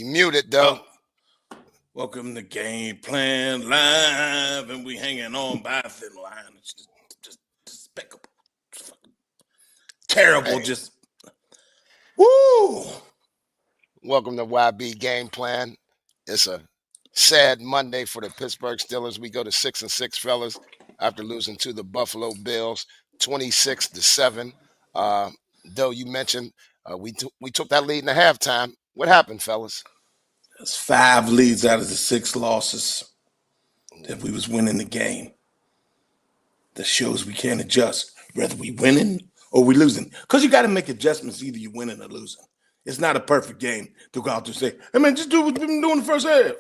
You muted, Doe. Welcome to Game Plan Live, and we hanging on by a thin line. It's just despicable. Terrible, Hey. just woo! Welcome to YB Game Plan. It's a sad Monday for the Pittsburgh Steelers. We go to 6-6, fellas, after losing to the Buffalo Bills, 26-7. Doe, you mentioned we took that lead in the halftime. What happened, fellas? That's 5 leads out of the 6 losses that we was winning the game. That shows we can't adjust, whether we winning or we losing. Because you got to make adjustments, either you winning or losing. It's not a perfect game to go out there and say, hey, man, just do what you've been doing in the first half.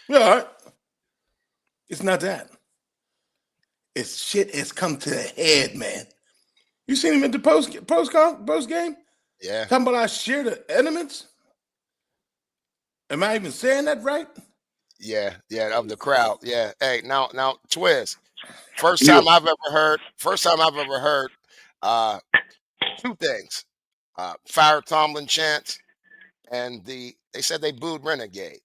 Yeah, all right. It's not that. It's shit has come to the head, man. You seen him at the post game? Yeah. Talking about our shared elements? Am I even saying that right? Yeah, of the crowd. Yeah. Hey, now, Twiz. First time I've ever heard 2 things. Fire Tomlin chants, and they said they booed Renegade.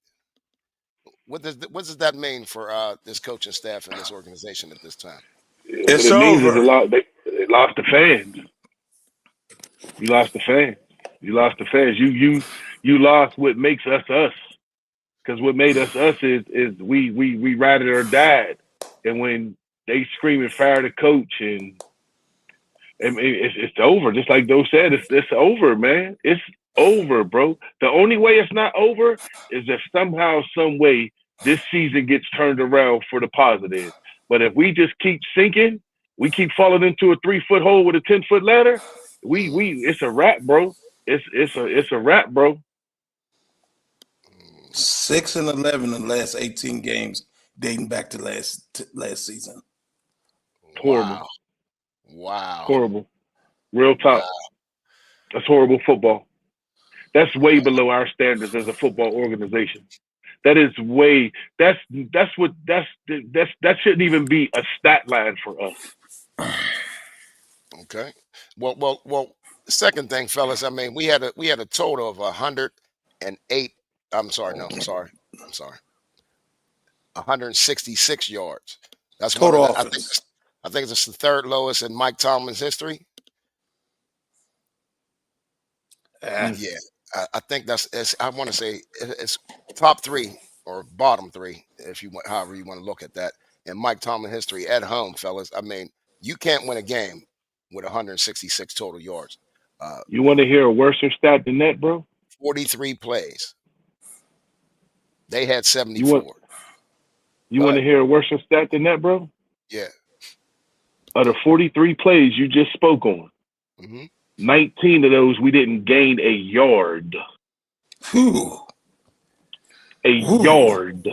What does that mean for this coaching staff and this organization at this time? It's what it means over. is a lot. They lost the fans. You lost the fans. You lost what makes us us. Because what made us us is we ride it or died. And when they scream and fire the coach, and it's over. Just like Doe said, it's over, man. It's over, bro. The only way it's not over is if somehow, some way, this season gets turned around for the positive. But if we just keep sinking, we keep falling into a 3-foot hole with a 10-foot ladder, it's a wrap, bro. It's a wrap, bro. 6-11 in the last 18 games, dating back to last season. Horrible. Wow. Horrible. Real talk. Wow. That's horrible football. That's way below our standards as a football organization. That is way. That shouldn't even be a stat line for us. Okay. Well. Second thing, fellas. I mean, we had a total of 108. I'm sorry. 166 yards. That's total offense. I think it's the 3rd lowest in Mike Tomlin's history. Yeah. I think I want to say it's top 3 or bottom 3, if you want, however you want to look at that, in Mike Tomlin history at home, fellas. I mean, you can't win a game with 166 total yards. You want to hear a worse stat than that, bro? 43 plays. They had 74. You want to hear a worse stat than that, bro? Yeah. Of the 43 plays you just spoke on, 19 of those we didn't gain a yard. Yard.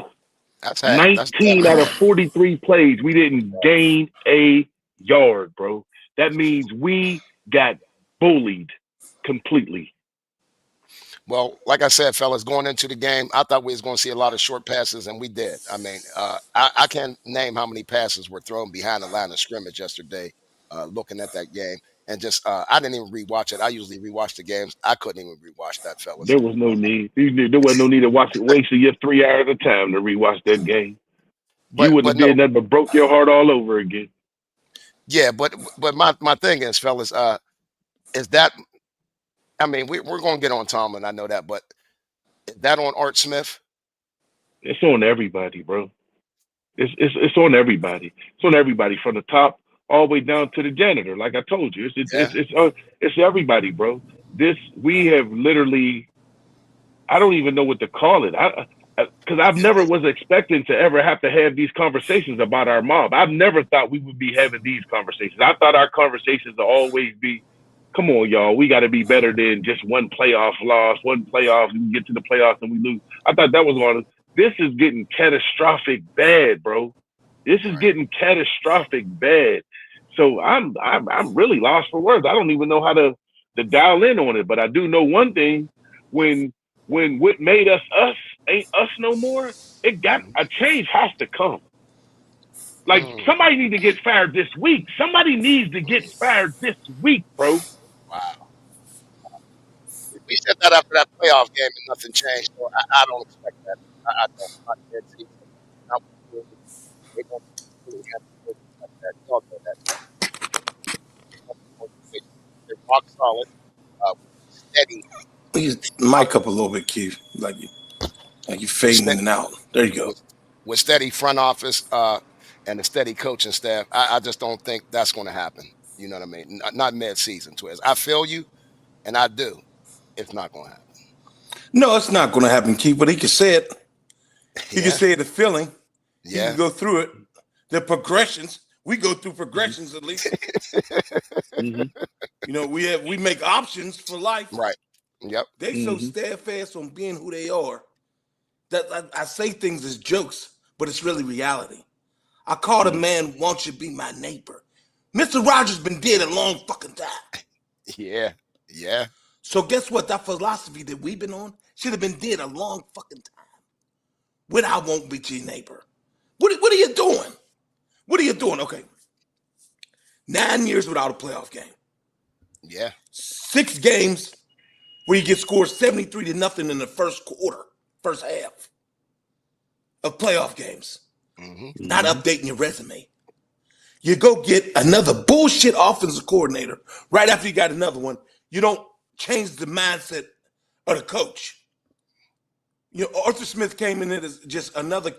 That's 19 out of 43 plays we didn't gain a yard, bro. That means we got bullied completely. Well, like I said, fellas, going into the game, I thought we was going to see a lot of short passes, and we did. I mean, I can't name how many passes were thrown behind the line of scrimmage yesterday, looking at that game. And just, I didn't even rewatch it. I usually rewatch the games. I couldn't even rewatch that, fellas. There was no need. There was no need to watch it. Waste your 3 hours of time to rewatch that game. You wouldn't have did nothing but broke your heart all over again. Yeah, but my thing is, fellas, is that, I mean, we're going to get on Tomlin. I know that, but is that on Art Smith? It's on everybody, bro. It's on everybody. It's on everybody from the top all the way down to the janitor. Like I told you, it's everybody, bro. We have literally, I don't even know what to call it. Because I've never was expecting to ever have to have these conversations about our mob. I've never thought we would be having these conversations. I thought our conversations would always be, come on, y'all, we got to be better than just one playoff loss, one playoff, we get to the playoffs and we lose. I thought that was one of, this is getting catastrophic bad, bro. This is getting catastrophic bad. So I'm really lost for words. I don't even know how to dial in on it, but I do know one thing: when what made us ain't us no more, a change has to come. Like somebody needs to get fired this week. Somebody needs to get fired this week, bro. Wow. he said that after that playoff game and nothing changed. So I don't expect that. I don't. Not mid-season. Not with the Steelers. They don't really have to do like that. You all know that. They're rock solid, steady. Mic up a little bit, Keith. Like you fading in and out. There you go. With steady front office and a steady coaching staff, I just don't think that's going to happen. You know what I mean? Not mid-season, Twiz. I feel you, and I do. It's not going to happen. No, it's not going to happen, Keith. But he can say it. He can say the feeling. He can go through it. The progressions. We go through progressions at least. You know, we make options for life. Right. Yep. They so steadfast on being who they are that I say things as jokes, but it's really reality. I called a man, "Won't you be my neighbor?" Mr. Rogers been dead a long fucking time. Yeah. Yeah. So guess what? That philosophy that we've been on should have been dead a long fucking time. When I won't be your neighbor. What are you doing? What are you doing? Okay. 9 years without a playoff game. Yeah. 6 games where you get scored 73-0 in the first quarter, first half of playoff games. Not updating your resume. You go get another bullshit offensive coordinator right after you got another one. You don't change the mindset of the coach. You know, Arthur Smith came in as just another.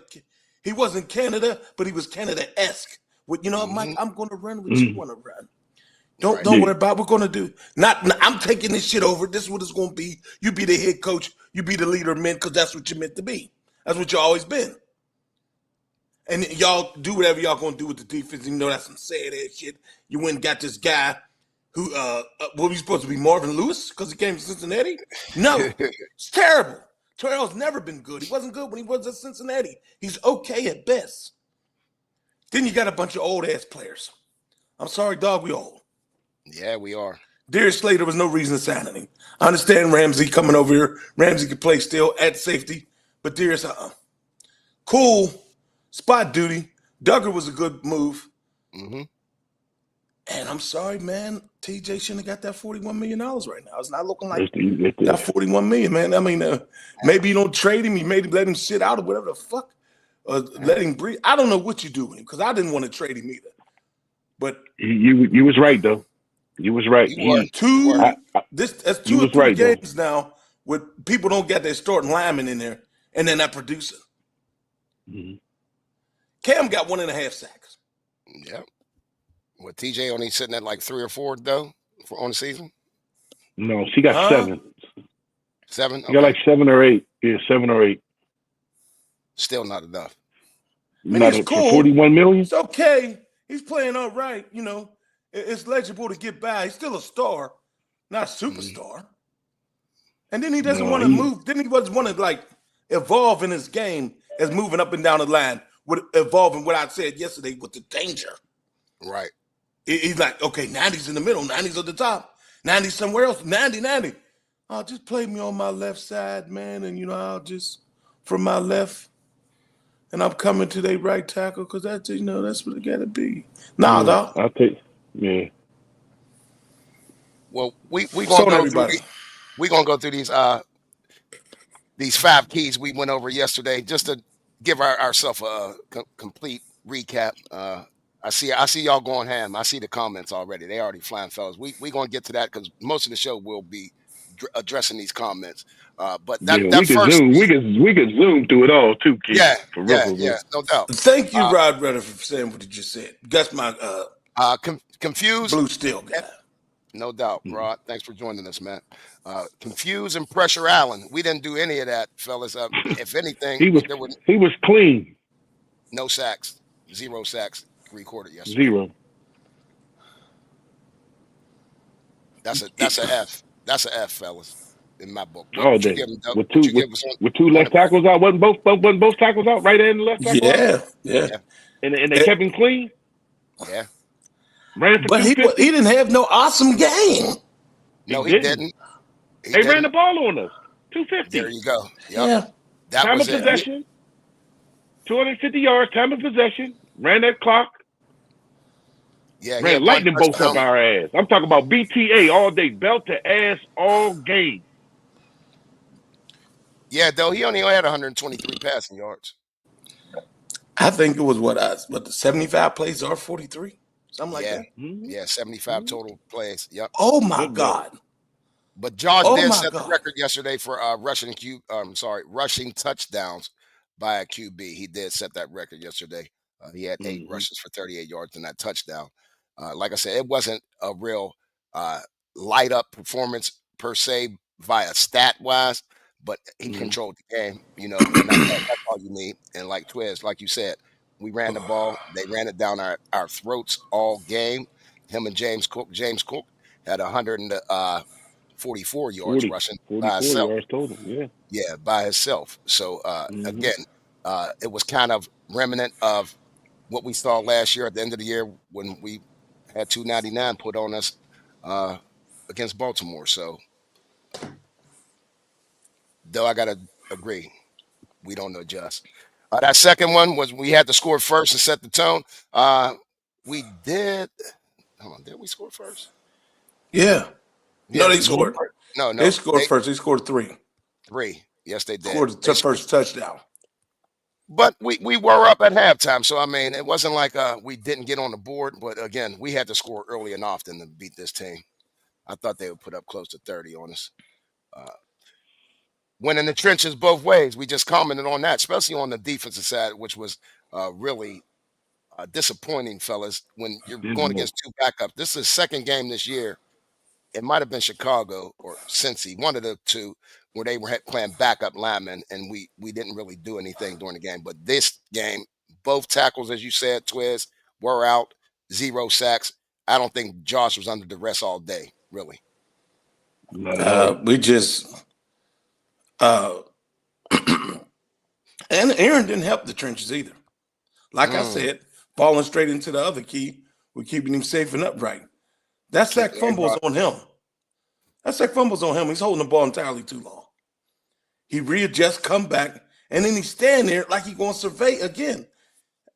He wasn't Canada, but he was Canada-esque. You know, Mike, I'm going to run what you want to run. Don't worry about what we're going to do. I'm taking this shit over. This is what it's going to be. You be the head coach. You be the leader of men because that's what you're meant to be. That's what you always been. And y'all do whatever y'all going to do with the defense. You know that's some sad-ass shit. You went and got this guy who, what was supposed to be Marvin Lewis because he came to Cincinnati? No. It's terrible. Terrell's never been good. He wasn't good when he was at Cincinnati. He's okay at best. Then you got a bunch of old-ass players. I'm sorry, dog, we old. Yeah, we are. Darius Slater was no reason to sign him. I understand Ramsey coming over here. Ramsey could play still at safety, but Darius, cool. Spot duty. Duggar was a good move. And I'm sorry, man. TJ shouldn't have got that $41 million right now. It's not looking like that $41 million, man. I mean, maybe you don't trade him. You maybe let him sit out or whatever the fuck. Let him breathe. I don't know what you do with him because I didn't want to trade him either. But you was right though. You was right. That's 2 or 3 games now where people don't get their starting linemen in there and they're not producing. Cam got 1.5 sacks. Yep. Well, TJ only sitting at like 3 or 4 though on the season. No, she got 7. 7. She got like 7 or 8. Yeah, 7 or 8. Still not enough. I mean, it's cool. 41 million. It's okay. He's playing all right. You know, it's legible to get by. He's still a star, not a superstar. And then he doesn't want to move. Then he doesn't want to like evolve in his game as moving up and down the line. With evolving what I said yesterday with the danger. Right. He's like, okay, 90's in the middle, 90's at the top, 90's somewhere else, 90. I'll just play me on my left side, man, and, you know, I'll just, from my left, and I'm coming to their right tackle because that's, you know, that's what it got to be. Nah, dog. I'll take, yeah. Well, we're going to go through these 5 keys we went over yesterday just to give ourselves a complete recap. I see y'all going ham. I see the comments already. They already flying, fellas. We going to get to that because most of the show will be addressing these comments. But that we can zoom through it all too, Keith. Yeah, no doubt. Thank you, Rod Redder, for saying what you just said. That's my confused Blue Steel guy. No doubt, Rod. Thanks for joining us, man. Confuse and pressure Allen. We didn't do any of that, fellas. If anything, he was clean. No sacks, 0 sacks recorded yesterday. 0. That's a F. That's a F, fellas, in my book. All day. With 2 left tackles out. Wasn't both tackles out? Right and left tackle out? Yeah. And they kept him clean. Yeah. But he didn't have no awesome game. No, he didn't. They ran the ball on us. 250. There you go. Yep. Yeah. Time of possession. 250 yards. Time of possession. Ran that clock. Yeah. Ran lightning bolts up our ass. I'm talking about BTA all day. Belt to ass all game. Yeah, though he only had 123 passing yards. I think it was what the 75 plays are 43, something like that. Yeah, 75 total plays. Yep. Oh my God! But Josh did set God. the record yesterday for rushing touchdowns by a QB. He did set that record yesterday. He had 8 rushes for 38 yards and that touchdown. Like I said, it wasn't a real light up performance per se via stat wise, but he controlled the game, you know, and that's all you need. And like Twiz, like you said, we ran the ball. They ran it down our throats all game. Him and James Cook. James Cook had 144 yards rushing by himself. Yards total, yeah, by himself. So again, it was kind of remnant of what we saw last year at the end of the year when we had 299 put on us against Baltimore. So, though I gotta agree, we don't adjust. That second one was we had to score first and set the tone. We did. Hold on, did we score first? Yeah. No, they scored. No, they scored first. They scored 3. 3. Yes, they did. Scored the first touchdown. But we were up at halftime, so I mean, it wasn't like we didn't get on the board. But again, we had to score early and often to beat this team. I thought they would put up close to 30 on us. Went in the trenches both ways. We just commented on that, especially on the defensive side, which was really disappointing, fellas. When you're going against 2 backups, this is the second game this year. It might have been Chicago or Cincy, one of the 2, where they were playing backup linemen, and we didn't really do anything during the game. But this game, both tackles, as you said, Twiz, were out, 0 sacks. I don't think Josh was under duress all day, really. We just and Aaron didn't help the trenches either. Like I said, falling straight into the other key, we're keeping him safe and upright. That sack fumble's on him. He's holding the ball entirely too long. He readjusts, come back, and then he's standing there like he's going to survey again.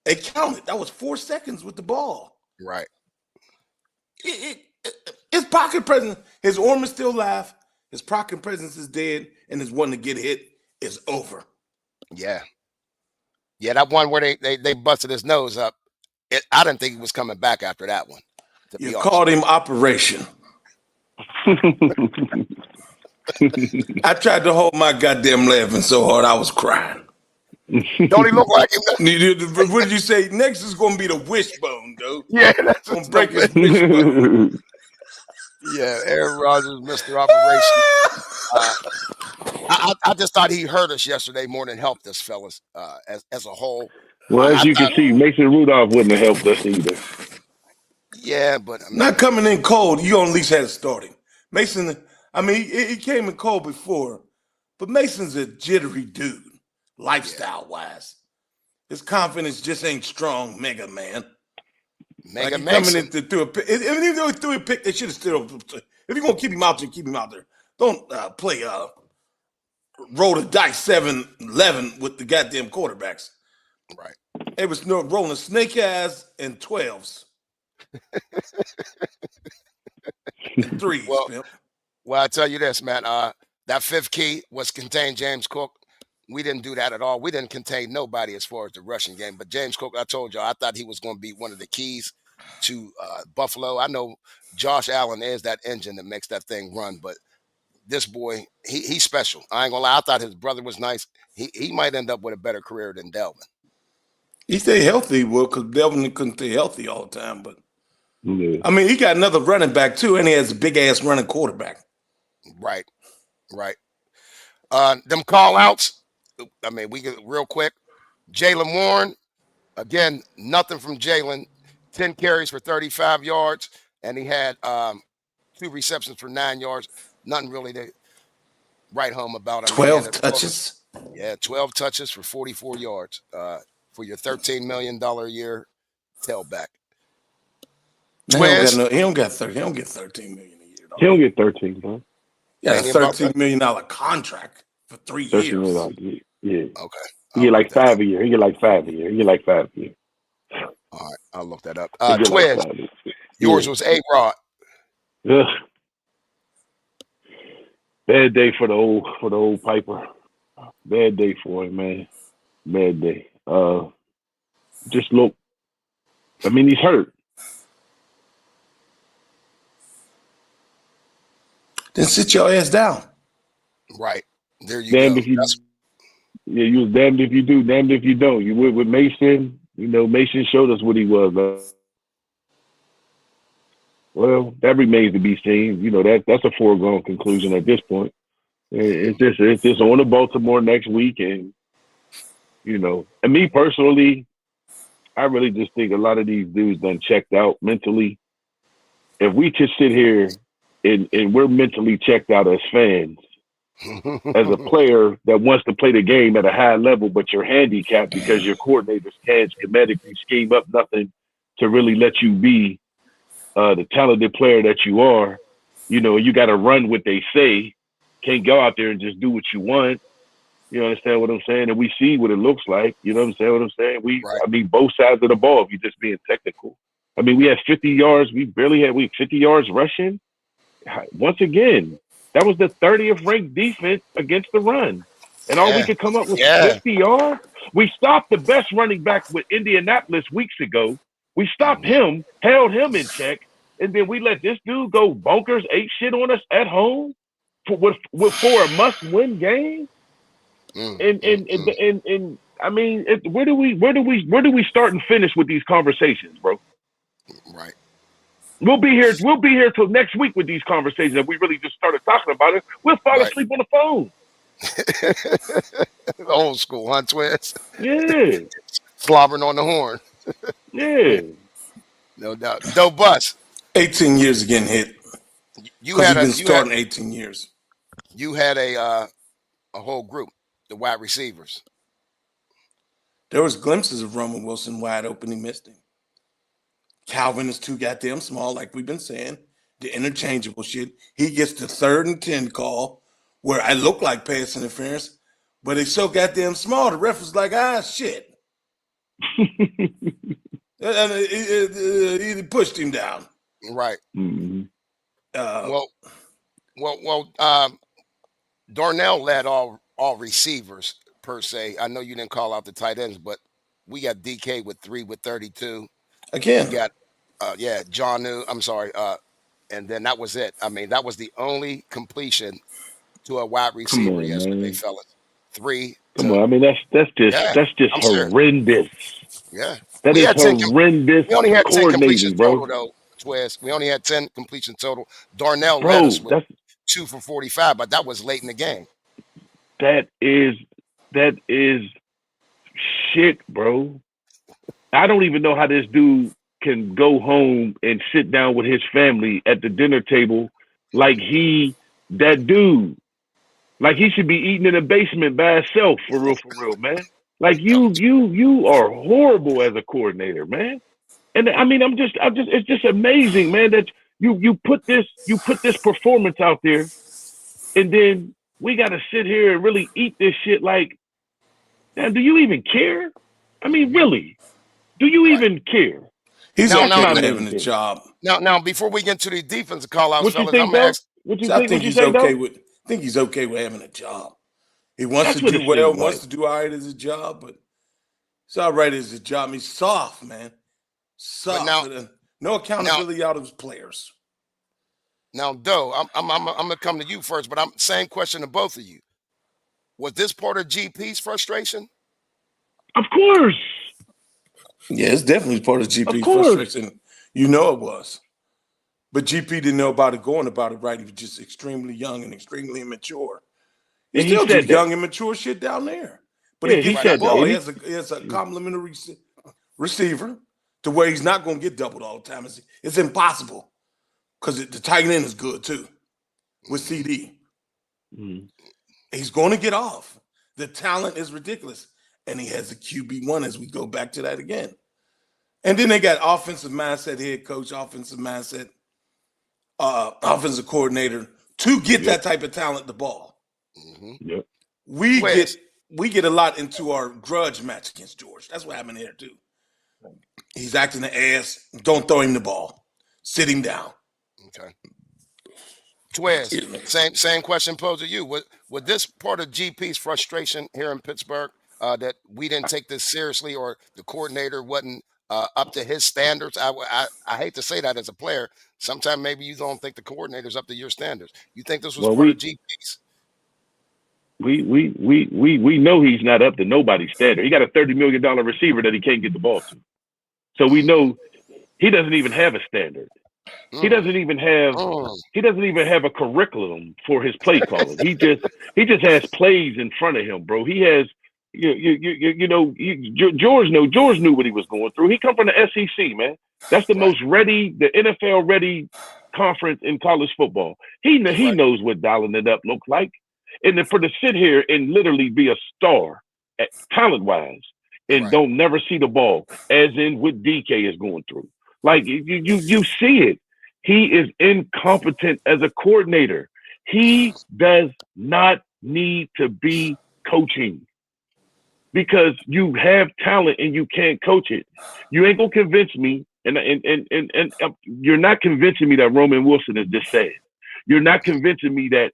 It counted. That was 4 seconds with the ball. Right. His pocket presence, his arm is still live. His pocket presence is dead, and his one to get hit is over. Yeah. Yeah, that one where they busted his nose up, I didn't think he was coming back after that one. You called him Operation. I tried to hold my goddamn laughing so hard I was crying. Don't he look like him? What did you say? Next is going to be the wishbone, though. Yeah, that's going to break his wishbone. Yeah, Aaron Rodgers, Mr. Operation. I just thought he hurt us yesterday more than helped us, fellas, as a whole. Well, as you can see, Mason Rudolph wouldn't have helped us either. Yeah, but I mean, not coming in cold. You at least had to start him. Mason, I mean, he came in cold before, but Mason's a jittery dude, lifestyle-wise. His confidence just ain't strong, Mega Man. Mega like Mason. Coming into through a pick. Even though he threw a pick, they should have still. If you're gonna keep him out there, keep him out there. Don't play roll the dice 7-11 with the goddamn quarterbacks. Right. It was no rolling snake ass and 12s. And 3s. Well, I tell you this, man. That 5th key was contain James Cook. We didn't do that at all. We didn't contain nobody as far as the rushing game. But James Cook, I told y'all, I thought he was going to be one of the keys to Buffalo. I know Josh Allen is that engine that makes that thing run, but this boy, he's special. I ain't gonna lie. I thought his brother was nice. He might end up with a better career than Delvin. He stayed healthy, because Delvin couldn't stay healthy all the time. But I mean, he got another running back too, and he has a big ass running quarterback. Right. Them call outs. I mean, we get real quick. Jaylen Warren, again, nothing from Jaylen. 10 carries for 35 yards, and he had 2 receptions for 9 yards. Nothing really to write home about him. 12 touches. Yeah, 12 touches for 44 yards for your $13 million a year tailback. He don't get 13 million a year. He don't get 13, bro. Yeah, a $13 million contract for 3 years. Yeah. Okay. He get like 5 a year. He get like 5 a year. All right, I'll look that up. Twiz, yours was A-Rod. Yeah. Bad day for the old Piper. Bad day for him, man. Bad day. Just look. I mean, he's hurt. Then sit your ass down. Right. There you Damned go. if you. Yeah, you was damned if you do, damned if you don't. You went with Mason. You know, Mason showed us what he was. Well, that remains to be seen. You know, that's a foregone conclusion at this point. It's just on to Baltimore next week, and you know, and me personally, I really just think a lot of these dudes done checked out mentally. If we just sit here and we're mentally checked out as fans, as a player that wants to play the game at a high level, but you're handicapped because your coordinators can't schematically scheme up nothing to really let you be the talented player that you are. You know, you got to run what they say. Can't go out there and just do what you want. You understand what I'm saying? And we see what it looks like. You know what I'm saying? Right. I mean, both sides of the ball, if you're just being technical. I mean, we had 50 yards. We 50 yards rushing. Once again, that was the 30th ranked defense against the run. And all we could come up with 50 yards. We stopped the best running back with Indianapolis weeks ago. We stopped him, held him in check, and then we let this dude go bonkers, ate shit on us at home for a must-win game. And I mean, where do we start and finish with these conversations, bro? Right. We'll be here till next week with these conversations. If we really just started talking about it, we'll fall asleep on the phone. Old school, huh, Twiz? Yeah. Slobbering on the horn. Yeah. No doubt. Doe Bus. 18 years of getting hit. You had been starting 18 years. You had a whole group, the wide receivers. There was glimpses of Roman Wilson wide open. He missed him. Calvin is too goddamn small, like we've been saying. The interchangeable shit. He gets the 3rd and 10 call where I look like pass interference, but it's so goddamn small. The ref was like, shit. And he pushed him down. Right. Mm-hmm. Darnell led all receivers per se. I know you didn't call out the tight ends, but we got DK with 32. Again. We got John New. I'm sorry. And then that was it. I mean, that was the only completion to a wide receiver yesterday, fellas. 3. Come on. I mean, that's just horrendous. Yeah. That is horrendous. We only had 10 completions bro. total, though, Twiz. We only had 10 completions total. Darnell led us with 2 for 45, but that was late in the game. That is shit, bro. I don't even know how this dude can go home and sit down with his family at the dinner table like that dude. Like he should be eating in a basement by himself, for real, man. Like you are horrible as a coordinator, man. And I mean, it's just amazing, man, that you put this performance out there, and then we got to sit here and really eat this shit. Like, man, do you even care? I mean, really, do you even care? He's okay with having a job. Now, before we get into the defensive call-outs, what fellas, you think, I'm asked. I think he's okay with having a job. He wants to do well, wants to do all right as a job, but it's all right as a job. He's soft, man. Soft. No accountability out of his players. Now, Doe, I'm gonna come to you first, but same question to both of you. Was this part of GP's frustration? Of course. Yeah, it's definitely part of GP's frustration. You know it was. But GP didn't know about it, going about it right. He was just extremely young and extremely immature. He still do young, immature shit down there. But he gets that ball. He has a complimentary receiver to where he's not going to get doubled all the time. It's impossible because the tight end is good too with CD. Mm-hmm. He's going to get off. The talent is ridiculous. And he has a QB1 as we go back to that again. And then they got offensive mindset head coach, offensive mindset, offensive coordinator to get that type of talent the ball. Mm-hmm. Yep. We get a lot into our grudge match against George. That's what happened here too. He's acting the ass. Don't throw him the ball. Sit him down. Okay. Twiz, same question posed to you. Would this part of GP's frustration here in Pittsburgh that we didn't take this seriously, or the coordinator wasn't up to his standards? I hate to say that as a player. Sometimes maybe you don't think the coordinator's up to your standards. You think this was part of GP's? We know he's not up to nobody's standard. He got a $30 million receiver that he can't get the ball to. So we know he doesn't even have a standard. He doesn't even have a curriculum for his play calling. He just has plays in front of him, bro. He has George knew what he was going through. He come from the SEC, man. That's the most ready, the NFL ready conference in college football. He knows what dialing it up looks like. And then for to sit here and literally be a star at talent wise and don't never see the ball, as in what DK is going through. Like you see it. He is incompetent as a coordinator. He does not need to be coaching because you have talent and you can't coach it. You ain't gonna convince me, and you're not convincing me that Roman Wilson is just sad. You're not convincing me that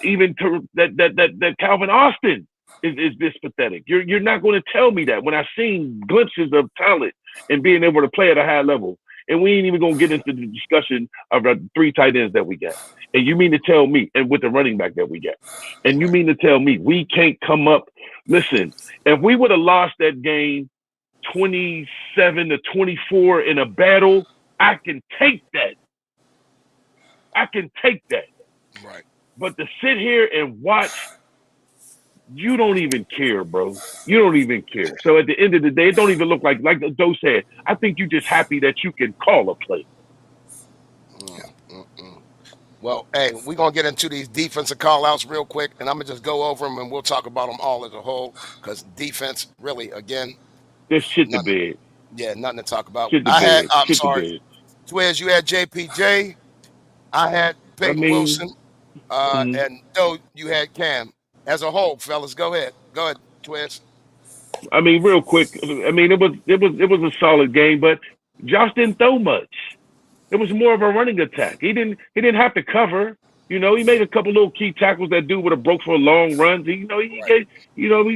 even that Calvin Austin is this pathetic. You're not going to tell me that when I've seen glimpses of talent and being able to play at a high level. And we ain't even going to get into the discussion of the 3 tight ends that we got. And you mean to tell me, and with the running back that we got, and you mean to tell me we can't come up. Listen, if we would have lost that game 27-24 in a battle, I can take that. Right. But to sit here and watch, you don't even care, bro. You don't even care. So at the end of the day, it don't even look like Doe said, I think you're just happy that you can call a play. Well, hey, we're going to get into these defensive call-outs real quick, and I'm going to just go over them, and we'll talk about them all as a whole, because defense, really, again. This shit the bed. Yeah, nothing to talk about. I'm sorry. Twiz, you had JPJ. I had Peyton Wilson. And Doe, you had Cam. As a whole, fellas, go ahead. Go ahead, Twiz. I mean, real quick. I mean, it was a solid game, but Josh didn't throw much. It was more of a running attack. He didn't have to cover. He made a couple little key tackles that dude would have broke for long runs. He's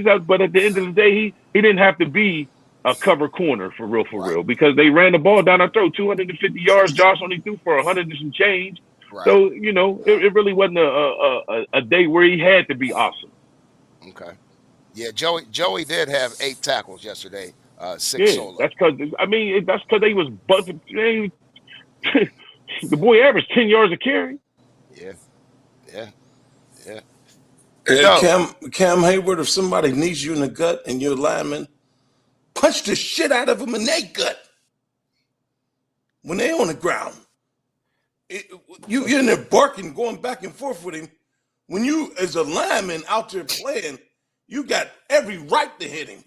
out. But at the end of the day, he didn't have to be a cover corner for real, because they ran the ball down our throat, 250 yards. Josh only threw for 100 and some change. Right. So, it really wasn't a day where he had to be awesome. Okay. Yeah, Joey did have 8 tackles yesterday, 6 solo. That's because they was buzzing. The boy averaged 10 yards a carry. Yeah. Cam Hayward, if somebody knees you in the gut and you're a lineman, punch the shit out of them in their gut when they're on the ground. You're in there barking, going back and forth with him. When you, as a lineman out there playing, you got every right to hit him.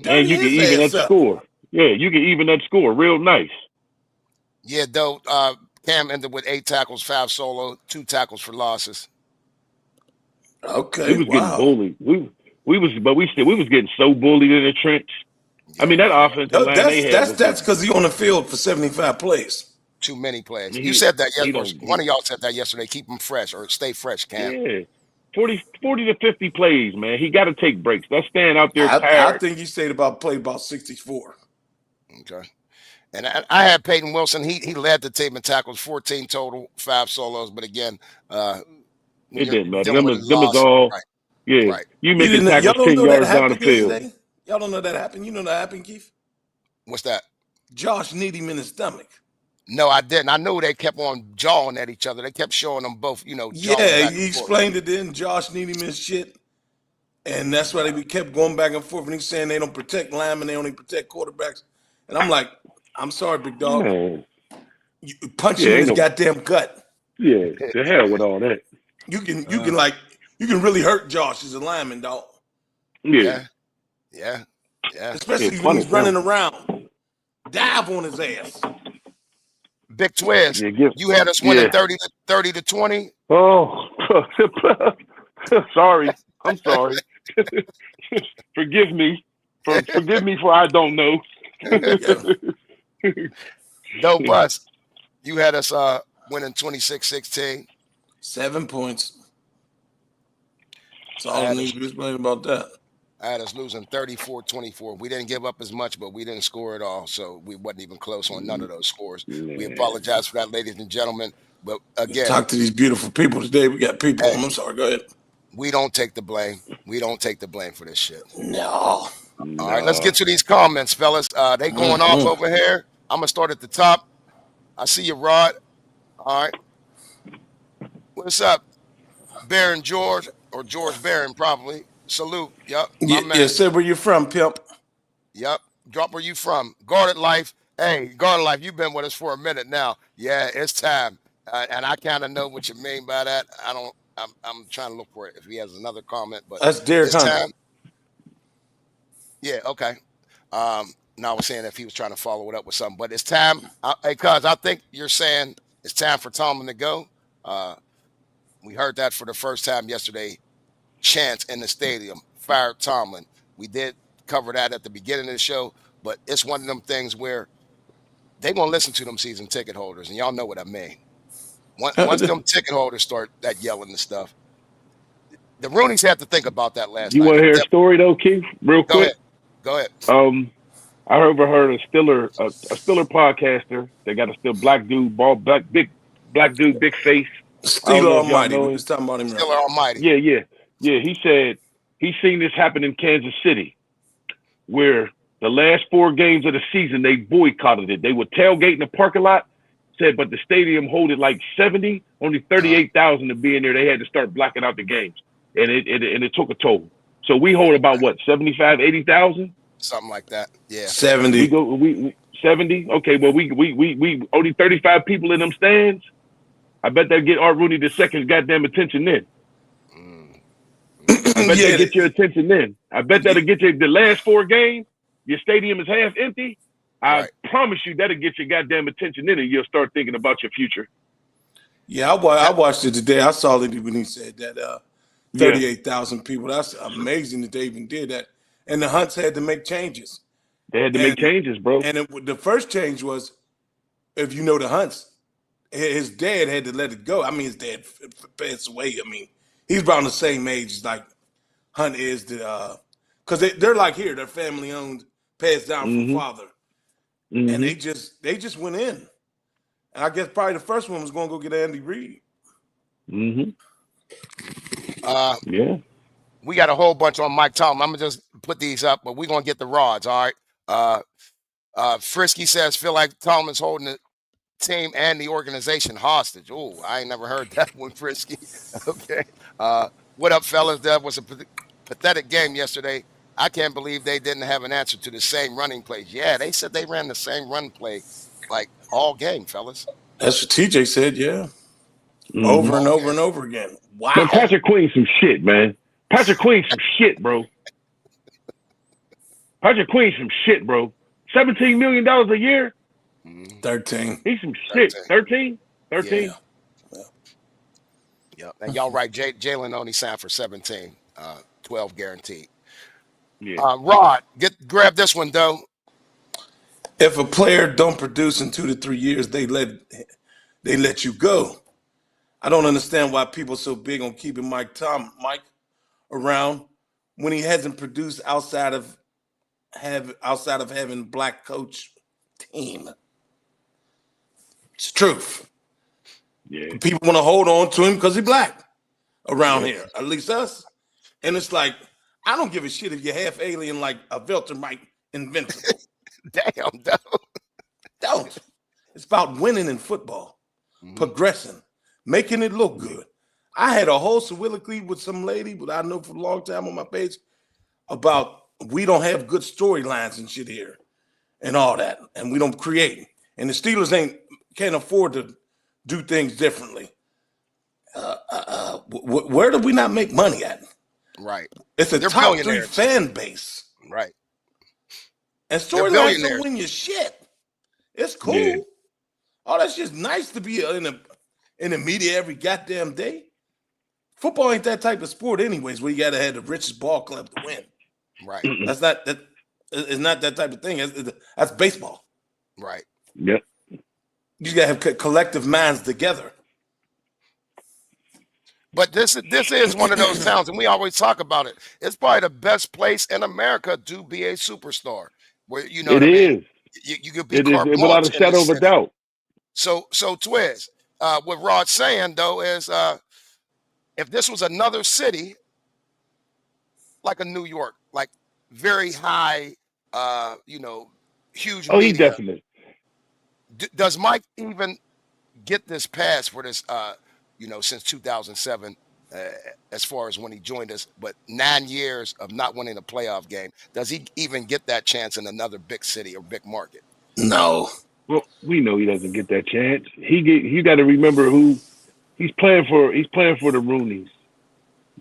And you can even that score. Yeah, you can even that score real nice. Yeah, though, Cam ended with 8 tackles, 5 solo, 2 tackles for losses. Okay, we was getting bullied. We was getting so bullied in the trench. Yeah. I mean, that offensive line that's because he on the field for 75 plays. Too many plays. You said that yesterday. One of y'all said that yesterday. Keep them fresh or stay fresh, Cam. Yeah. 40 to 50 plays, man. He got to take breaks. That's staying out there tired. I think he stayed about 64. Okay. And I had Peyton Wilson. He led the team in tackles, 14 total, 5 solos. But again, it didn't matter. Them was all. Right. Yeah. Right. You make the tackles 10 yards down the field. Yesterday? Y'all don't know that happened. You know that happened, Keith? What's that? Josh kneed him in his stomach. No, I didn't. I knew they kept on jawing at each other. They kept showing them both, Yeah, he explained it then. Josh kneed him his shit. And that's why they kept going back and forth. And he's saying they don't protect linemen, they only protect quarterbacks. And I'm like, I'm sorry, big dog. You punch him in his goddamn gut. Yeah, the hell with all that. You can really hurt Josh as a lineman, dog. Yeah. Especially when he's running around. Dive on his ass. Big Twiz, you had us winning 30-20. Oh, sorry. I'm sorry. Forgive me. Forgive me for I don't know. Doe Bus, you had us winning 26-16. 7 points. That's all I need to explain about that. I had us losing 34-24. We didn't give up as much, but we didn't score at all. So we wasn't even close on none of those scores. We apologize for that, ladies and gentlemen. But again, talk to these beautiful people today. We got people. I'm sorry. Go ahead. We don't take the blame. We don't take the blame for this shit. No. All right, let's get to these comments, fellas. They going off over here. I'm gonna start at the top. I see you, Rod. All right. What's up, Baron George or George Baron? Probably. Salute. Yup. Yeah. Say where you from, pimp. Yup. Drop where you from. Guarded Life. Hey, Guarded Life. You've been with us for a minute now. Yeah, it's time. And I kind of know what you mean by that. I'm trying to look for it if he has another comment, but that's Derek Hunter. Yeah, okay. Now I was saying if he was trying to follow it up with something, but it's time. Hey, cuz I think you're saying it's time for Tomlin to go. We heard that for the first time yesterday. Chants in the stadium, fired Tomlin. We did cover that at the beginning of the show, but it's one of them things where they're gonna listen to them season ticket holders, and y'all know what I mean. Once them ticket holders start that yelling and stuff, the Roonies had to think about that last night. You want to hear a story though, Keith? Real quick. Go ahead. I overheard a Steeler podcaster. They got a still black dude, big dude, big face. Steeler Almighty. We was talking about him. Steeler Almighty. Yeah. He said he's seen this happen in Kansas City, where the last 4 games of the season they boycotted it. They would tailgate in the parking lot. Said, but the stadium holded like 70, only 38,000 to be in there. They had to start blacking out the games, and it took a toll. So we hold about what 75, 80,000, something like that. Yeah, 70. We 70. Okay, well we only 35 people in them stands. I bet that get Art Rooney II's goddamn attention then. I bet that get your attention then. I bet that'll get you the last 4 games. Your stadium is half empty. I promise you that'll get your goddamn attention then, and you'll start thinking about your future. Yeah, I watched it today. I saw it when he said that 38,000 people. That's amazing that they even did that. And the Hunts had to make changes. They had to make changes, bro. And the first change was, if you know the Hunts, his dad had to let it go. I mean, his dad passed away. I mean, he's around the same age as like Hunt is. Because they're like here, they're family owned, passed down from father. Mm-hmm. And they just went in. And I guess probably the first one was going to go get Andy Reid. Mm-hmm. Yeah. We got a whole bunch on Mike Tomlin. I'm going to just put these up, but we're going to get the rods, all right? Frisky says, feel like Tomlin's holding the team and the organization hostage. Oh, I ain't never heard that one, Frisky. Okay. What up, fellas? That was a pathetic game yesterday. I can't believe they didn't have an answer to the same running plays. Yeah, they said they ran the same run play like all game, fellas. That's what TJ said, yeah. Mm-hmm. Over and over and over again. Wow. But Patrick Queen some shit, man. Patrick Queen some shit, bro. Patrick Queen some shit, bro. $17 million a year? 13. He's some shit. 13? 13? Yeah. And y'all right, Jalen only signed for 17. 12 guaranteed. Yeah. Rod, grab this one, though. If a player don't produce in 2 to 3 years, they let you go. I don't understand why people are so big on keeping Mike around when he hasn't produced outside of having black coach team. It's the truth. Yeah. People want to hold on to him because he's black around here, at least us. And it's like, I don't give a shit if you're half alien like a Veltermite Invincible. Damn, don't. It's about winning in football, progressing, making it look good. I had a whole soliloquy with some lady, but I know for a long time on my page about we don't have good storylines and shit here and all that, and we don't create. And the Steelers can't afford to do things differently. Where do we not make money at? Right. It's a top 3 fan base. Right. And storylines don't win your shit. It's cool. Yeah. Oh, that's just nice to be in the media every goddamn day. Football ain't that type of sport anyways, where you got to have the richest ball club to win. Right. It's not that type of thing. That's baseball. Right. Yep. You got to have collective minds together. But this is one of those towns, and we always talk about it. It's probably the best place in America to be a superstar. Where you know what I mean? You could be It is carte without a blanche in shadow this of a city. doubt. So Twiz, what Rod's saying though is, if this was another city, like a New York, like very high, huge Oh, he media, definitely. does Mike even get this pass for this? Since 2007, as far as when he joined us, but 9 years of not winning a playoff game. Does he even get that chance in another big city or big market? No. Well, we know he doesn't get that chance. You got to remember who he's playing for. He's playing for the Rooneys.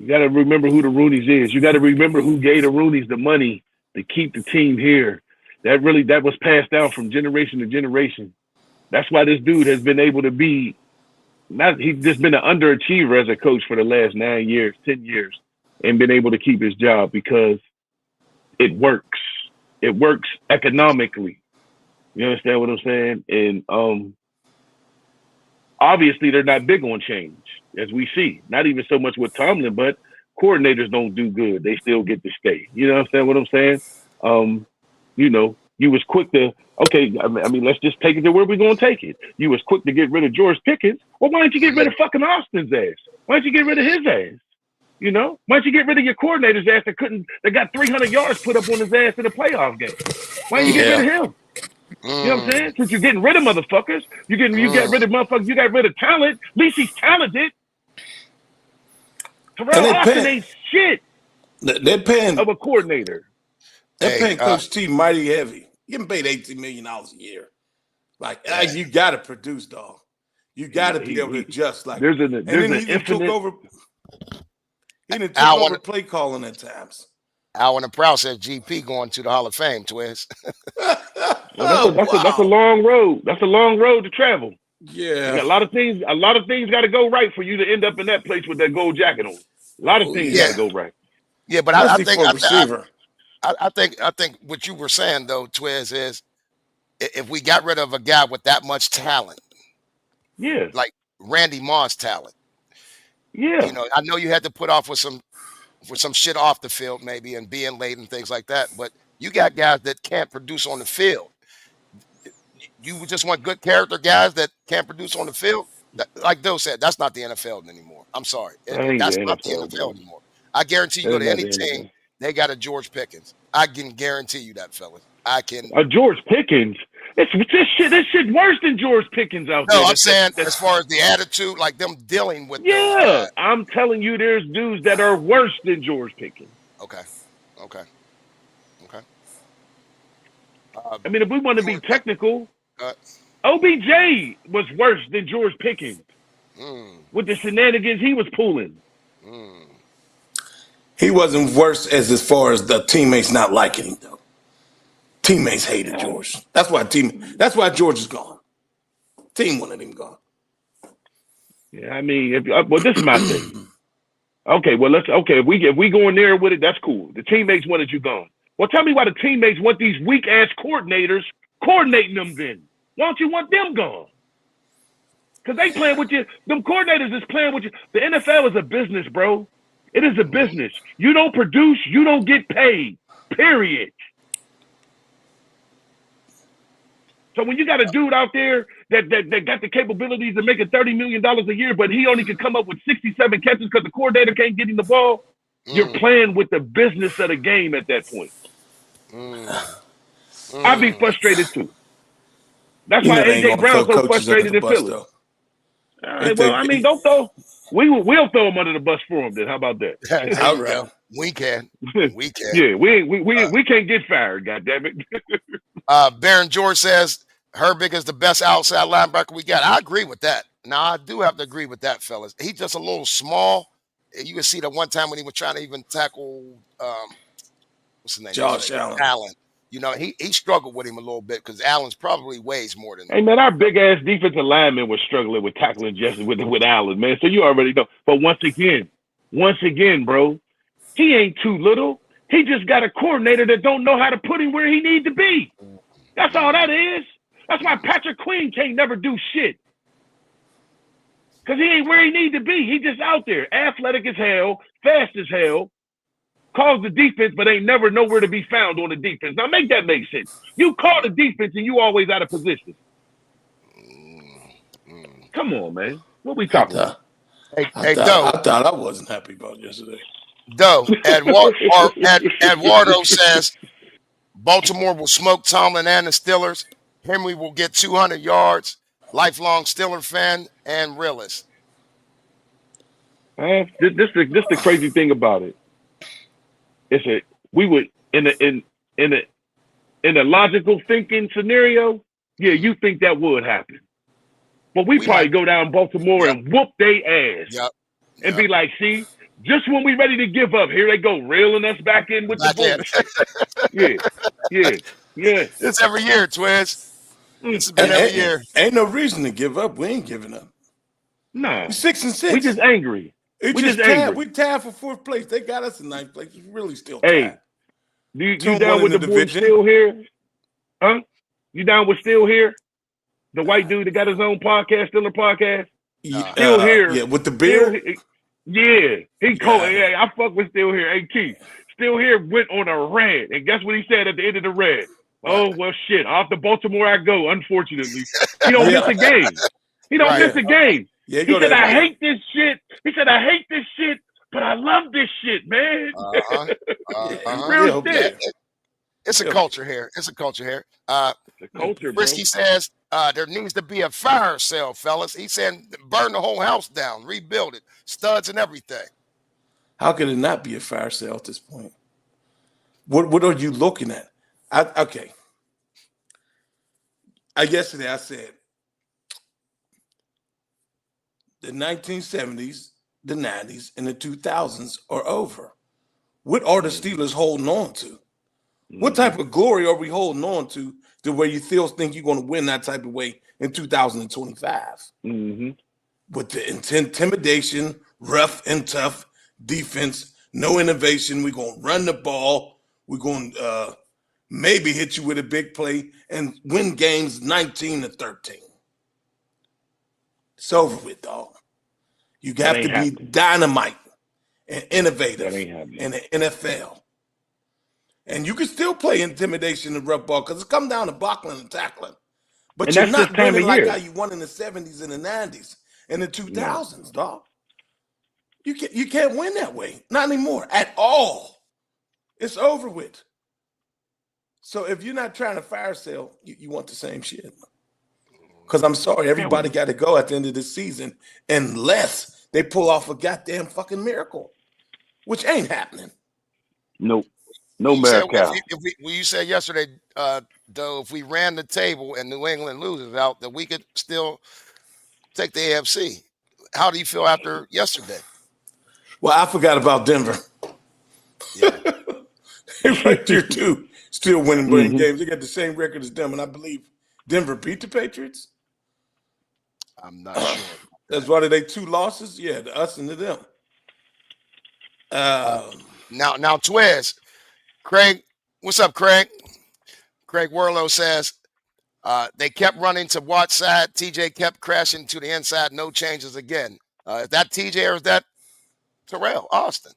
You got to remember who the Rooneys is. You got to remember who gave the Rooneys the money to keep the team here. That was passed down from generation to generation. That's why this dude has been able to be. He's just been an underachiever as a coach for the last 9 years, 10 years, and been able to keep his job because it works. It works economically. You understand what I'm saying? And obviously they're not big on change, as we see. Not even so much with Tomlin, but coordinators don't do good. They still get to stay. You know what I'm saying? You was quick to, okay, I mean, let's just take it to where we're going to take it. You was quick to get rid of George Pickens. Well, why don't you get rid of fucking Austin's ass? Why don't you get rid of his ass? Why don't you get rid of your coordinator's ass that got 300 yards put up on his ass in a playoff game? Why don't you get rid of him? You know what I'm saying? Since you're getting rid of motherfuckers, you get rid of motherfuckers, you got rid of talent. At least he's talented. Terrell Austin ain't shit. They're paying of a coordinator. They're paying Coach T mighty heavy. Getting paid $18 million a year. You got to produce, dog. You got to be able to adjust. He took over play calling at times. Allen and Proud said GP going to the Hall of Fame, Twiz. That's a long road. That's a long road to travel. Yeah. A lot of things got to go right for you to end up in that place with that gold jacket on. A lot of things got to go right. Yeah, but I think what you were saying though, Twiz, is if we got rid of a guy with that much talent, like Randy Moss talent, I know you had to put off with some shit off the field maybe and being late and things like that, but you got guys that can't produce on the field. You just want good character guys that can't produce on the field. Like Doe said, that's not the NFL anymore. I'm sorry, that's not the NFL anymore. I guarantee you go to any team, they got a George Pickens. I can guarantee you that, fellas. I can. A George Pickens? This shit worse than George Pickens out there. No, I'm saying as far as the attitude, like them dealing with. Yeah, I'm telling you, there's dudes that are worse than George Pickens. Okay. I mean, if we want to be technical, OBJ was worse than George Pickens with the shenanigans he was pulling. He wasn't worse as far as the teammates not liking him though. Teammates hated George. That's why George is gone. Team wanted him gone. Yeah, I mean, this is my thing. Okay, well if we go in there with it, that's cool. The teammates wanted you gone. Well, tell me why the teammates want these weak ass coordinators coordinating them then. Why don't you want them gone? Because they playing with you. Them coordinators is playing with you. The NFL is a business, bro. It is a business. You don't produce, you don't get paid. Period. So when you got a dude out there that got the capabilities of making $30 million a year, but he only can come up with 67 catches because the coordinator can't get him the ball, you're playing with the business of the game at that point. I'd be frustrated too. That's why A.J. Brown's so frustrated in Philly. All right, well, I mean, don't throw. We'll throw him under the bus for him. Then how about that? All right. We can. Yeah, we can't get fired. Goddammit. Baron George says Herbig is the best outside linebacker we got. I agree with that. Now I do have to agree with that, fellas. He's just a little small. You can see that one time when he was trying to even tackle what's his name? Josh Allen. He struggled with him a little bit because Allen's probably weighs more than him. Hey man, our big ass defensive lineman was struggling with tackling Jesse with Allen, man. So you already know. But once again, bro, he ain't too little. He just got a coordinator that don't know how to put him where he need to be. That's all that is. That's why Patrick Queen can't never do shit. Because he ain't where he need to be. He just out there, athletic as hell, fast as hell, calls the defense, but ain't never nowhere to be found on the defense. Now, make that make sense. You call the defense, and you always out of position. Come on, man. What we talking about? I thought I wasn't happy about yesterday. Doe, Eduardo says Baltimore will smoke Tomlin and the Steelers. Henry will get 200 yards. Lifelong Steeler fan and realist. This the crazy thing about it. We would in a logical thinking scenario, yeah, you think that would happen. But we probably go down Baltimore and whoop their ass and be like, see, just when we ready to give up, here they go, reeling us back in with the bullshit. Yeah. It's every year, Twiz. It's been every year. Ain't no reason to give up. We ain't giving up. No. We're 6-6. We just angry. We tied for 4th place. They got us in 9th place. We really still tied. Hey, you down with the boy still here? Huh? You down with still here? The white dude that got his own podcast, Steeler podcast? Still here. Yeah, with the beard? He called. Yeah, I fuck with Still Here. Hey, Keith. Still Here went on a rant. And guess what he said at the end of the rant? Oh, well, shit. Off to Baltimore I go, unfortunately. He don't miss a game. He don't miss a game. Yeah, he said, I hate this shit. He said, I hate this shit, but I love this shit, man. Real shit. It's a culture here. It's a culture here. It's a culture, Risky says there needs to be a fire sale, fellas. He said burn the whole house down, rebuild it, studs and everything. How could it not be a fire sale at this point? What are you looking at? Yesterday I said the 1970s, the 90s, and the 2000s are over. What are the Steelers holding on to? What type of glory are we holding on to where you still think you're going to win that type of way in 2025? With the intimidation, rough and tough defense, no innovation. We're going to run the ball. We're going to maybe hit you with a big play and win games 19-13. It's over with, dog. You have to be dynamite and innovative in the NFL. And you can still play intimidation and rough ball because it's come down to blocking and tackling. But you're not winning like how you won in the 70s and the 90s and the 2000s, dog. You can't win that way. Not anymore at all. It's over with. So if you're not trying to fire sale, you want the same shit. Because I'm sorry, everybody got to go at the end of the season unless they pull off a goddamn fucking miracle, which ain't happening. Nope. No miracle. You said yesterday, though, if we ran the table and New England loses out, that we could still take the AFC. How do you feel after yesterday? Well, I forgot about Denver. Yeah. They're right there, too. Still winning games. They got the same record as them, and I believe Denver beat the Patriots. I'm not sure. That's why they 2 losses? Yeah, to us and to them. Now, Twiz. Craig, what's up, Craig? Craig Werlow says they kept running to Watt's side. TJ kept crashing to the inside. No changes again. Is that TJ or is that Terrell Austin?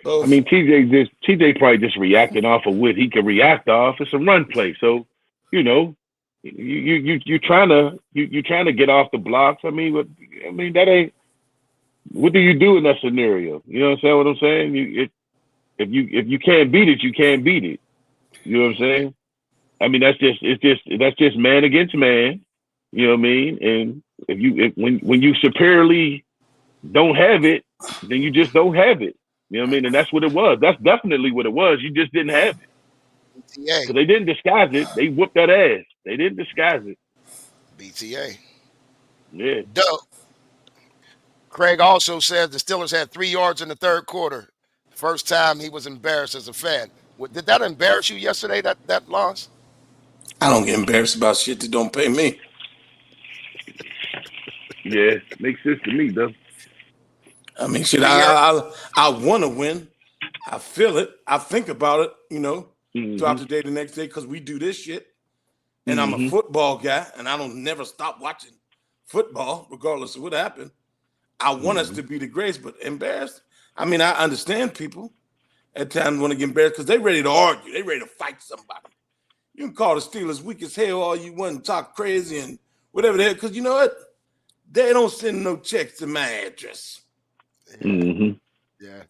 I mean, TJ probably just reacting off of what he can react off. It's a run play, so you trying to get off the blocks. I mean, that ain't. What do you do in that scenario? You know what I'm saying? If you can't beat it, you can't beat it. You know what I'm saying? I mean, that's just man against man. You know what I mean? And when you superiorly don't have it, then you just don't have it. You know what I mean? And that's what it was. That's definitely what it was. You just didn't have it. BTA. So they didn't disguise it. They whooped that ass. They didn't disguise it. BTA. Yeah. Dope. Craig also says the Steelers had 3 yards in the third quarter. First time he was embarrassed as a fan. Did that embarrass you yesterday, that loss? I don't get embarrassed about shit that don't pay me. Yeah, makes sense to me, though. I mean, shit, I want to win. I feel it. I think about it, throughout the day, the next day, because we do this shit. And I'm a football guy, and I don't never stop watching football, regardless of what happened. I want us to be the greatest, but embarrassed. I mean, I understand people at times want to get embarrassed because they're ready to argue. They're ready to fight somebody. You can call the Steelers weak as hell all you want and talk crazy and whatever the hell, because you know what? They don't send no checks to my address. Yeah.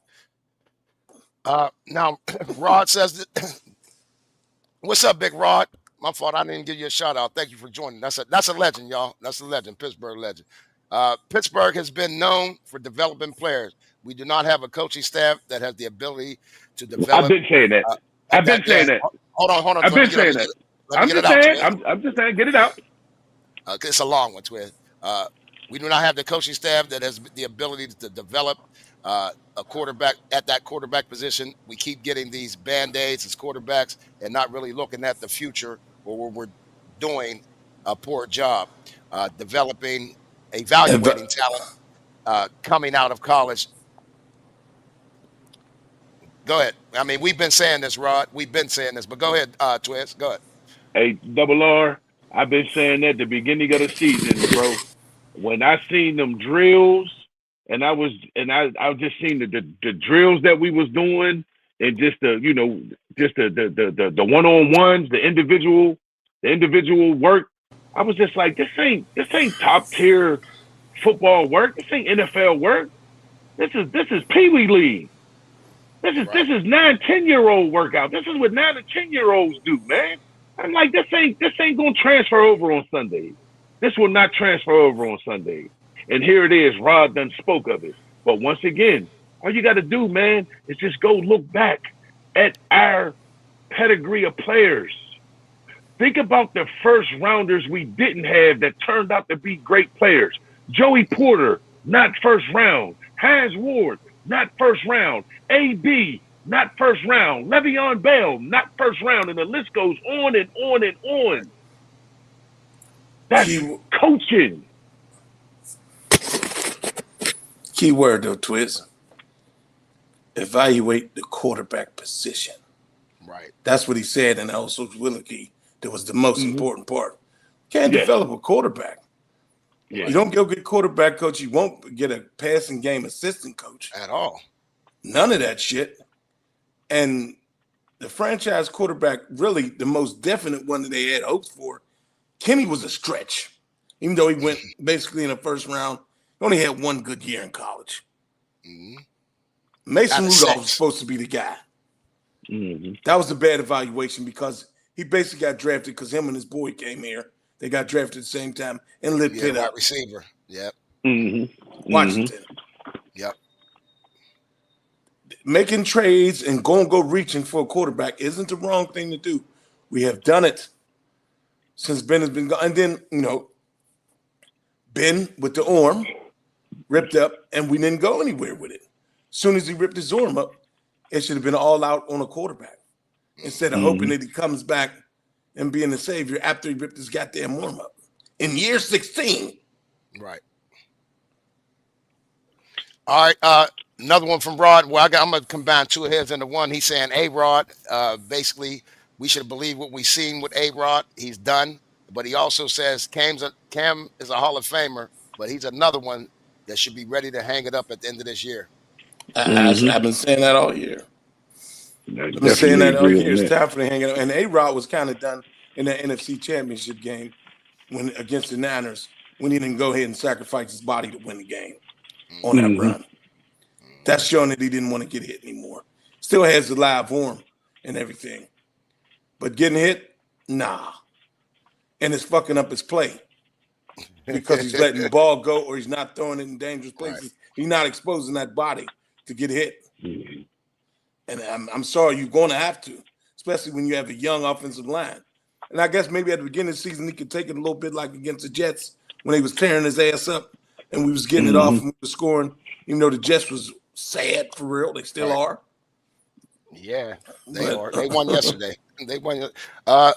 Now, Rod says that. What's up, Big Rod? My fault. I didn't give you a shout out. Thank you for joining. That's a legend, y'all. That's a legend. Pittsburgh legend. Pittsburgh has been known for developing players. We do not have a coaching staff that has the ability to develop. I've been saying that. I've been saying that. Hold on. I've been saying that. I'm just saying. Get it out. It's a long one, Twiz. We do not have the coaching staff that has the ability to develop a quarterback at that quarterback position. We keep getting these band-aids as quarterbacks and not really looking at the future, or we're doing a poor job evaluating talent coming out of college. Go ahead. I mean, we've been saying this, Rod. We've been saying this, but go ahead, Twiz. Go ahead. Hey, Double R, I've been saying that at the beginning of the season, bro. When I seen them drills, and I just seen the drills that we was doing, and just the one-on-ones, the individual work. I was just like, this ain't top tier football work. This ain't NFL work. This is Pee Wee League. This is 9-10-year-old workout. This is what 9 and 10-year-olds do, man. I'm like, this ain't gonna transfer over on Sundays. This will not transfer over on Sundays. And here it is. Rod done spoke of it. But once again, all you got to do, man, is just go look back at our pedigree of players. Think about the first rounders we didn't have that turned out to be great players. Joey Porter, not first round. Hines Ward, not first round. AB, not first round. Le'Veon Bell, not first round. And the list goes on and on and on. That's coaching. Key word, though, Twiz. Evaluate the quarterback position. Right. That's what he said, and also Willie, that was the most important part. Can't develop a quarterback. Yeah. You don't go get quarterback coach. You won't get a passing game assistant coach. At all. None of that shit. And the franchise quarterback, really the most definite one that they had hopes for, Kenny was a stretch. Even though he went basically in the first round, he only had one good year in college. Mason Rudolph was supposed to be the guy. That was a bad evaluation because he basically got drafted because him and his boy came here. They got drafted at the same time and lit Pitt up. Receiver. Yep. Washington. Yep. Making trades and go reaching for a quarterback isn't the wrong thing to do. We have done it since Ben has been gone. And then, Ben with the arm ripped up, and we didn't go anywhere with it. As soon as he ripped his arm up, it should have been all out on a quarterback instead of hoping that he comes back and being the savior after he ripped his goddamn arm up in year 16. Right. All right. Another one from Rod. Well, I'm going to combine two heads into one. He's saying, A-Rod, basically, we should believe what we've seen with A-Rod. He's done. But he also says Cam is a Hall of Famer, but he's another one that should be ready to hang it up at the end of this year. I've been saying that all year. I've been saying that all year. It's time for to hang it up. And A-Rod was kind of done in that NFC Championship game against the Niners when he didn't go ahead and sacrifice his body to win the game on that run. That's showing that he didn't want to get hit anymore. Still has the live arm and everything. But getting hit, nah. And it's fucking up his play because he's letting the ball go or he's not throwing it in dangerous places. Right. He's not exposing that body to get hit. And I'm sorry, you're going to have to, especially when you have a young offensive line. And I guess maybe at the beginning of the season, he could take it a little bit like against the Jets when he was tearing his ass up and we was getting it off and we were scoring, even though the Jets was sad for real. They still are. Yeah, they are. They won yesterday. They won.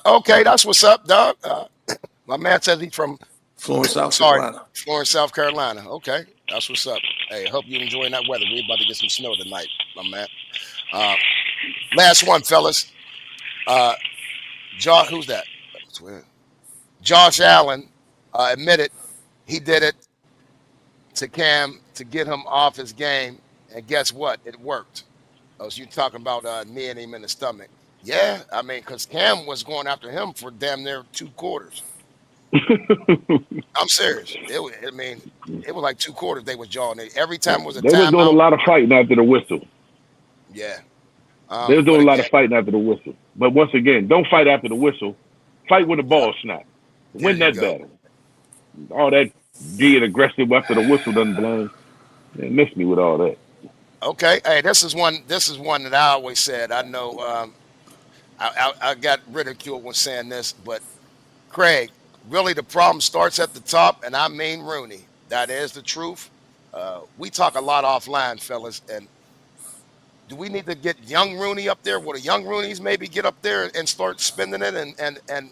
Okay, that's what's up, dog. My man says he's from Florence, South Carolina. Florence, South Carolina. Okay, that's what's up. Hey, hope you're enjoying that weather. We're about to get some snow tonight, my man. Last one, fellas. Who's that? Josh Allen admitted He did it to Cam to get him off his game, and guess what? It worked. As you talking about kneeing him in the stomach. Yeah, I mean, because Cam was going after him for damn near 2 quarters. I'm serious. It was like 2 quarters they was jawing. Every time it was a timeout. They was doing a lot of fighting after the whistle. Yeah. They was doing a lot of fighting after the whistle. But once again, don't fight after the whistle. Fight when the ball snaps. Win that battle. All that being aggressive after the whistle doesn't blow. They miss me with all that. Okay. Hey, this is one that I always said. I know I got ridiculed when saying this, but Craig, really the problem starts at the top, and I mean Rooney. That is the truth. We talk a lot offline, fellas, and do we need to get young Rooney up there? Will the young Roonies maybe get up there and start spending it and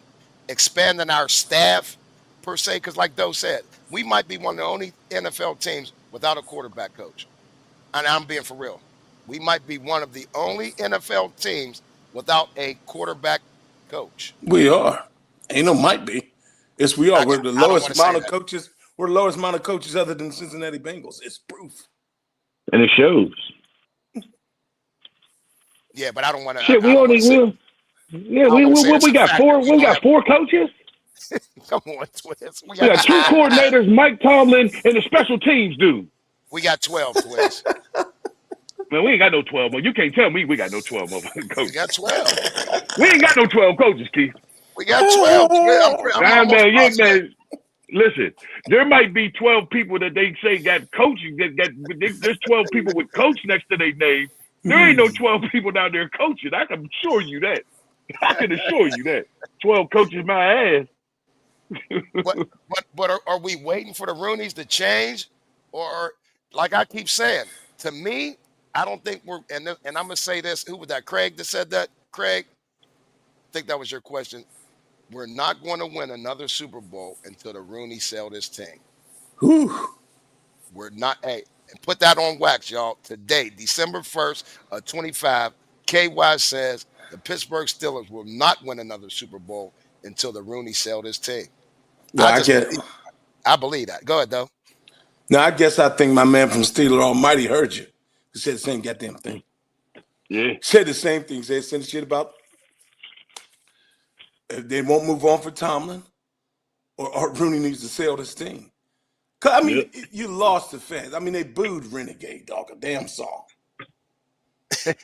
expanding our staff per se? Because like Doe said, we might be one of the only NFL teams without a quarterback coach. And I'm being for real. We might be one of the only NFL teams without a quarterback coach. We are. Ain't no might be. It's we are. We're the lowest amount of coaches. We're the lowest amount of coaches other than Cincinnati Bengals. It's proof. And it shows. Yeah, but I don't want to. Shit, we got 4. We got 4 coaches. Come on, Twiz. We got 2 coordinators, Mike Tomlin, and the special teams dude. We got 12, Twiz. Man, we ain't got no 12 more. You can't tell me we got no 12 more coaches. We got 12. We ain't got no 12 coaches, Keith. We got 12. Man, listen, there might be 12 people that they say got coaching. There's 12 people with coach next to their name. There ain't no 12 people down there coaching. I can assure you that. 12 coaches my ass. but are we waiting for the Roonies to change? Or like I keep saying, to me, I don't think we're, and I'm going to say this, who was that, Craig that said that? Craig, I think that was your question. We're not going to win another Super Bowl until the Rooney sell this team. Whew. We're not, hey, and put that on wax, y'all. Today, December 1st of 25, KY says the Pittsburgh Steelers will not win another Super Bowl until the Rooney sell this team. Well, I believe that. Go ahead, though. No, I think my man from Steeler Almighty heard you. He said the same goddamn thing. Yeah. Said the same thing. Said the same shit about they won't move on for Tomlin or Rooney needs to sell this team. I mean, you lost the fans. I mean, they booed Renegade, dog, a damn song. The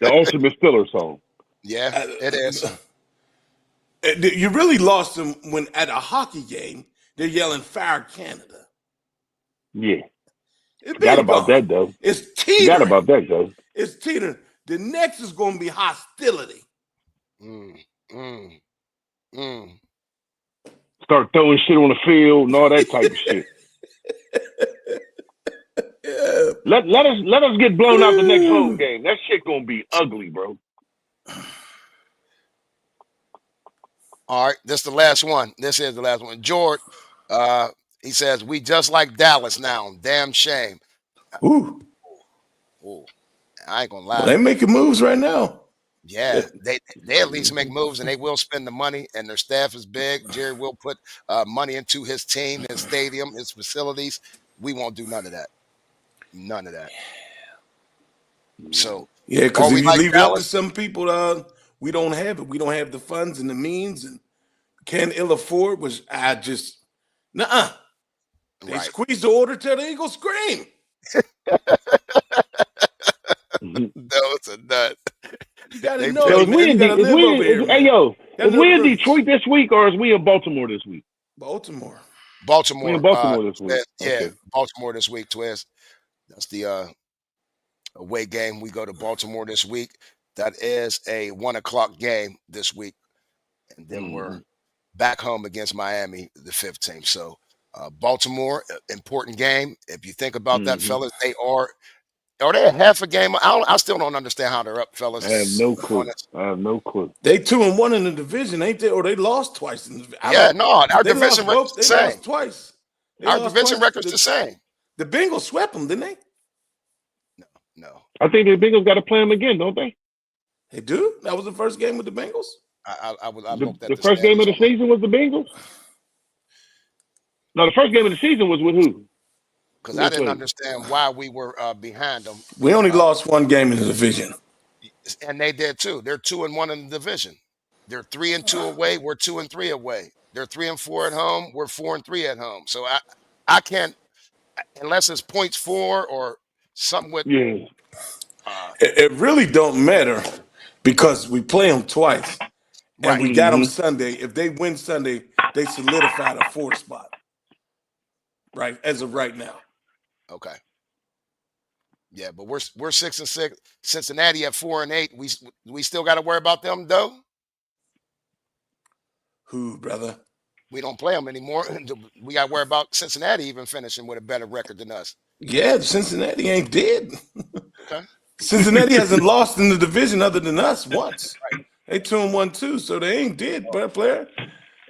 ultimate Steelers song. Yeah, it is. You really lost them when at a hockey game, they're yelling, "Fire Canada." Yeah. Forgot about that, though. It's teetering. Forgot about that, though. It's teetering. The next is going to be hostility. Start throwing shit on the field and all that type of shit. Yeah. Let us get blown out the next home game. That shit gonna be ugly, bro. All right, this is the last one. This is the last one. George, he says, we just like Dallas now. Damn shame. Ooh. I ain't gonna lie. Well, they making moves right now. Yeah, they at least make moves, and they will spend the money, and their staff is big. Jerry will put money into his team, his stadium, his facilities. We won't do none of that. None of that. So yeah, because if you leave it up to some people, we don't have it. We don't have the funds and the means, and can't ill afford. Which I just They squeeze the order till the Eagles scream. No, it's a nut. You gotta know. Is we in Detroit this week, or is we in Baltimore this week? Baltimore. We in Baltimore this week. Yeah, okay. Baltimore this week, Twiz. That's the away game. We go to Baltimore this week. That is a 1:00 game this week, and then we're back home against Miami, the 15th. So Baltimore, important game. If you think about that, fellas, they are they a half a game? I still don't understand how they're up, fellas. I have no clue. They 2-1 in the division, ain't they? Or they lost twice in the division. Our division record's the same. Lost twice. Our division record's the same. The Bengals swept them, didn't they? No. I think the Bengals got to play them again, don't they? They do? That was the first game with the Bengals? I the first game of the season was the Bengals? No, the first game of the season was with who? Because I didn't understand why we were behind them. We only lost one game in the division. And they did too. They're 2-1 in the division. They're 3-2 away. We're 2-3 away. They're 3-4 at home. We're 4-3 at home. So I can't, unless it's points for or something with. Yeah. It really don't matter because we play them twice, and we got them Sunday. If they win Sunday, they solidified a 4th spot. Right as of right now. Okay. Yeah, but we're 6-6. Cincinnati at 4-8. We still got to worry about them, though. Who, brother? We don't play them anymore. We got to worry about Cincinnati even finishing with a better record than us. Yeah, Cincinnati ain't dead. Okay. Cincinnati hasn't lost in the division other than us once. Right. They 2-1 too, so they ain't dead, player.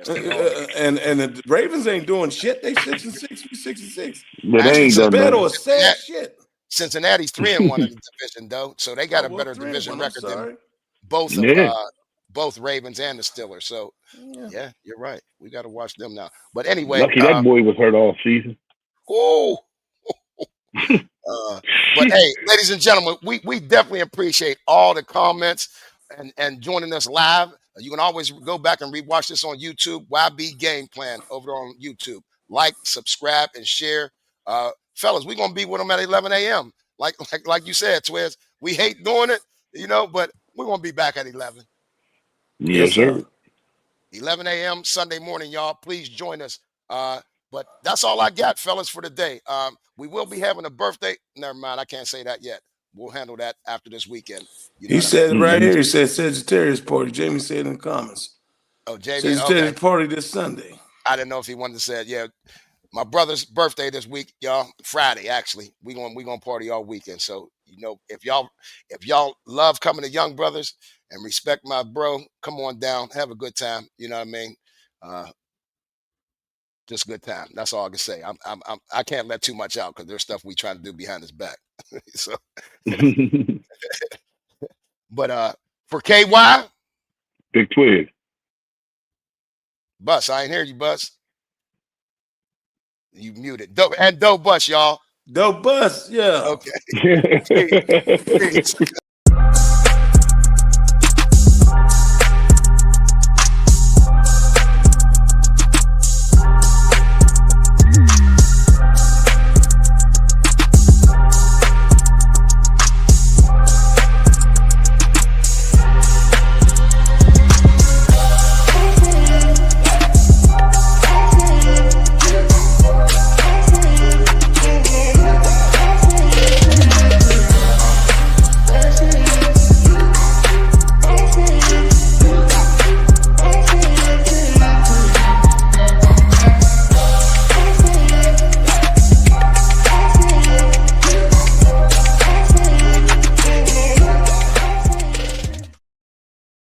And the Ravens ain't doing shit. They 6-6. We 6-6. But they ain't done bad or sad shit. Cincinnati's 3-1 in the division, though, so they got a better division record than both Ravens and the Steelers. So, yeah, you're right. We got to watch them now. But anyway, lucky that boy was hurt all season. Oh. But hey, ladies and gentlemen, we definitely appreciate all the comments and joining us live. You can always go back and rewatch this on YouTube. YB Game Plan over on YouTube. Like, subscribe, and share. Fellas, we're gonna be with them at 11 a.m. Like you said, Twiz. We hate doing it, but we're gonna be back at 11. Yes, sir. 11 a.m. Sunday morning, y'all. Please join us. But that's all I got, fellas, for today. We will be having a birthday. Never mind, I can't say that yet. We'll handle that after this weekend. He said it right here. He said Sagittarius party. Jamie said in the comments. Oh, Jamie. Sagittarius party this Sunday. I didn't know if he wanted to say it. Yeah. My brother's birthday this week, y'all. Friday, actually. We gonna party all weekend. So, if y'all love coming to Young Brothers and respect my bro, come on down, have a good time. You know what I mean? Just good time. That's all I can say. I can't let too much out because there's stuff we trying to do behind his back. So, but for KY, Big Twizzy. Bus, I ain't hear you, Bus. You muted. Doe Bus, y'all. Doe Bus, yeah. Okay.